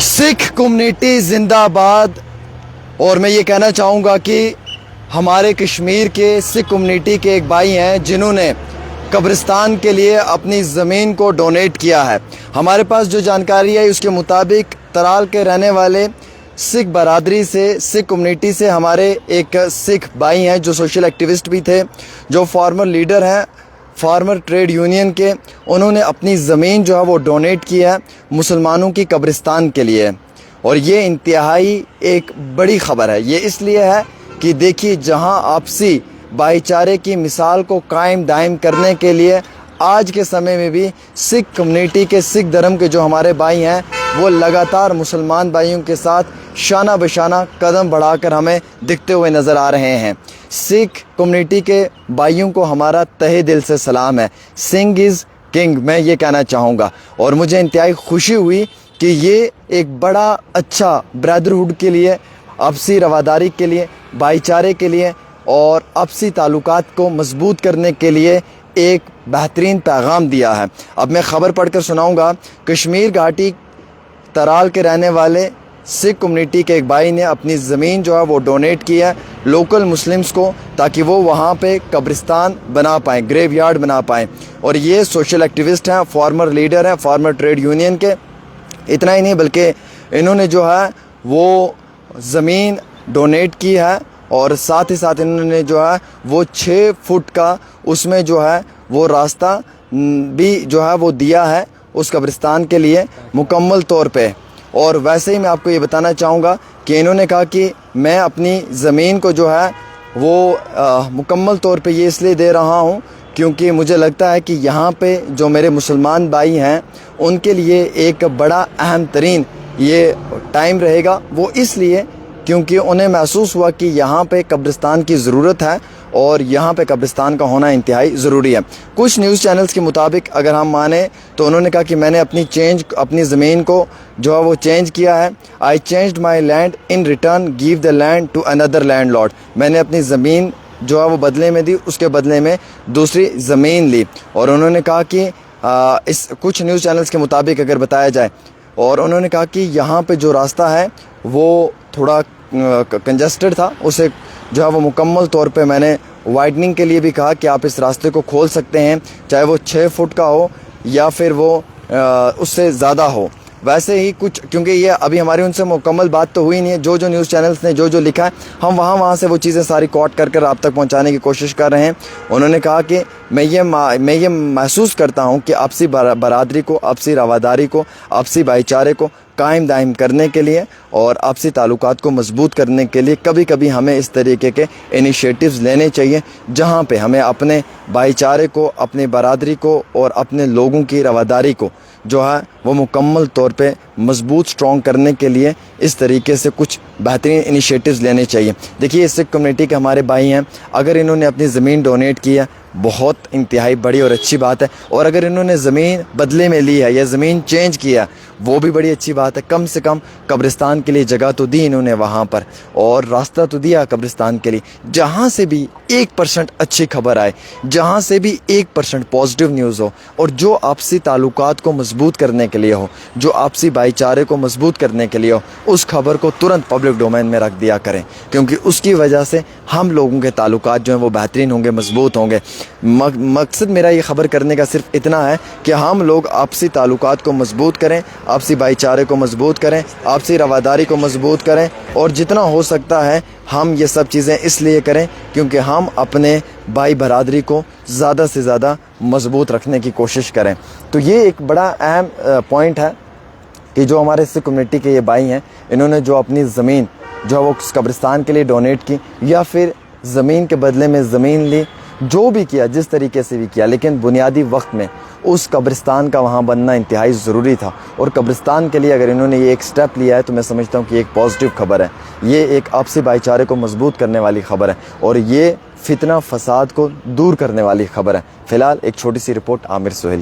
Sikh community जिंदाबाद। और मैं ये कहना चाहूँगा कि हमारे कश्मीर के सिख कम्युनिटी के एक भाई हैं जिन्होंने कब्रिस्तान के लिए अपनी ज़मीन को डोनेट किया है। हमारे पास जो जानकारी है उसके मुताबिक तराल के रहने वाले सिख बरादरी से, सिख कम्युनिटी से हमारे एक सिख भाई हैं जो सोशल एक्टिविस्ट भी थे, जो फार्मर लीडर हैं फार्मर ट्रेड यूनियन के। उन्होंने अपनी ज़मीन जो है वो डोनेट की है मुसलमानों की कब्रिस्तान के लिए। और ये इंतहाई एक बड़ी ख़बर है। ये इसलिए है कि देखिए, जहां आपसी भाईचारे की मिसाल को कायम दायम करने के लिए आज के समय में भी सिख कम्युनिटी के, सिख धर्म के जो हमारे भाई हैं वो लगातार मुसलमान भाइयों के साथ शाना बशाना कदम बढ़ाकर हमें दिखते हुए नज़र आ रहे हैं। सिख कम्युनिटी के भाइयों को हमारा तहे दिल से सलाम है। सिंह इज़ किंग, मैं ये कहना चाहूँगा। और मुझे इंतहाई खुशी हुई कि ये एक बड़ा अच्छा ब्रदरहुड के लिए, आपसी रवादारी के लिए, भाईचारे के लिए और आपसी ताल्लुकात को मजबूत करने के लिए एक बेहतरीन पैगाम दिया है। अब मैं ख़बर पढ़कर सुनाऊंगा। कश्मीर घाटी तराल के रहने वाले सिख कम्युनिटी के एक भाई ने अपनी ज़मीन जो है वो डोनेट की है लोकल मुस्लिम्स को, ताकि वो वहाँ पे कब्रिस्तान बना पाएँ, ग्रेव यार्ड बना पाएँ। और ये सोशल एक्टिविस्ट हैं, फार्मर लीडर हैं फार्मर ट्रेड यूनियन के। इतना ही नहीं बल्कि इन्होंने जो है वो ज़मीन डोनेट की है और साथ ही साथ इन्होंने जो है वो 6 फुट का उसमें जो है वो रास्ता भी जो है वो दिया है उस कब्रिस्तान के लिए मुकम्मल तौर पे। और वैसे ही मैं आपको ये बताना चाहूँगा कि इन्होंने कहा कि मैं अपनी ज़मीन को जो है वो मुकम्मल तौर पे ये इसलिए दे रहा हूँ क्योंकि मुझे लगता है कि यहाँ पे जो मेरे मुसलमान भाई हैं उनके लिए एक बड़ा अहम तरीन ये टाइम रहेगा। वो इसलिए क्योंकि उन्हें महसूस हुआ कि यहाँ पे कब्रिस्तान की ज़रूरत है और यहाँ पे कब्रिस्तान का होना इंतहाई ज़रूरी है। कुछ न्यूज़ चैनल्स के मुताबिक अगर हम माने तो उन्होंने कहा कि मैंने अपनी ज़मीन को जो है वो चेंज किया है। I changed my land in return give the land to another land lord. मैंने अपनी ज़मीन जो है वो बदले में दी, उसके बदले में दूसरी ज़मीन ली। और उन्होंने कहा कि इस कुछ न्यूज़ चैनल्स के मुताबिक अगर बताया जाए, और उन्होंने कहा कि यहाँ पे जो रास्ता है वो थोड़ा कंजस्टेड था, उसे जो है वो मुकम्मल तौर पे मैंने वाइडनिंग के लिए भी कहा कि आप इस रास्ते को खोल सकते हैं, चाहे वो 6 फुट का हो या फिर वो उससे ज़्यादा हो। वैसे ही कुछ, क्योंकि ये अभी हमारी उनसे मुकम्मल बात तो हुई नहीं है, जो न्यूज़ चैनल्स ने जो लिखा है हम वहाँ से वो चीज़ें सारी कॉट कर आप तक पहुँचाने की कोशिश कर रहे हैं। उन्होंने कहा कि मैं ये महसूस करता हूँ कि आपसी बरादरी को, आपसी रवादारी को, आपसी भाईचारे को कायम दायम करने के लिए और आपसी ताल्लुकात को मजबूत करने के लिए कभी कभी हमें इस तरीके के इनिशिएटिव्स लेने चाहिए, जहाँ पे हमें अपने भाईचारे को, अपनी बरादरी को और अपने लोगों की रवादारी को जो है वो मुकम्मल तौर पे मजबूत स्ट्रॉन्ग करने के लिए इस तरीके से कुछ बेहतरीन इनिशिएटिव्स लेने चाहिए। देखिए, सिख कम्युनिटी के हमारे भाई हैं, अगर इन्होंने अपनी ज़मीन डोनेट की है बहुत इंतहाई बड़ी और अच्छी बात है। और अगर इन्होंने ज़मीन बदले में ली है या ज़मीन चेंज किया वो भी बड़ी अच्छी बात है। कम से कम कब्रिस्तान के लिए जगह तो दी इन्होंने वहाँ पर, और रास्ता तो दिया कब्रिस्तान के लिए। जहाँ से भी 1% अच्छी खबर आए, जहाँ से भी 1% पॉजिटिव न्यूज़ हो और जो आपसी ताल्लुकात को मजबूत करने के लिए हो, जो आपसी भाईचारे को मजबूत करने के लिए हो, उस खबर को तुरंत पब्लिक डोमेन में रख दिया करें, क्योंकि उसकी वजह से हम लोगों के ताल्लुकात जो हैं वो बेहतरीन होंगे, मजबूत होंगे। मकसद मेरा ये खबर करने का सिर्फ इतना है कि हम लोग आपसी ताल्लुकात को मजबूत करें, आपसी भाईचारे को मजबूत करें, आपसी रवादारी को मजबूत करें, और जितना हो सकता है हम ये सब चीज़ें इसलिए करें क्योंकि हम अपने भाई बरादरी को ज़्यादा से ज़्यादा मजबूत रखने की कोशिश करें। तो ये एक बड़ा अहम पॉइंट है कि जो हमारे सिख कम्युनिटी के ये भाई हैं, इन्होंने जो अपनी ज़मीन जो है वो कब्रिस्तान के लिए डोनेट की या फिर ज़मीन के बदले में ज़मीन ली, जो भी किया, जिस तरीके से भी किया, लेकिन बुनियादी वक्त में उस कब्रिस्तान का वहाँ बनना इंतहाई ज़रूरी था। और कब्रिस्तान के लिए अगर इन्होंने ये एक स्टेप लिया है तो मैं समझता हूँ कि एक पॉजिटिव खबर है, ये एक आपसी भाईचारे को मजबूत करने वाली खबर है और ये फितना फसाद को दूर करने वाली खबर है। फ़िलहाल एक छोटी सी रिपोर्ट आमिर सुहेल।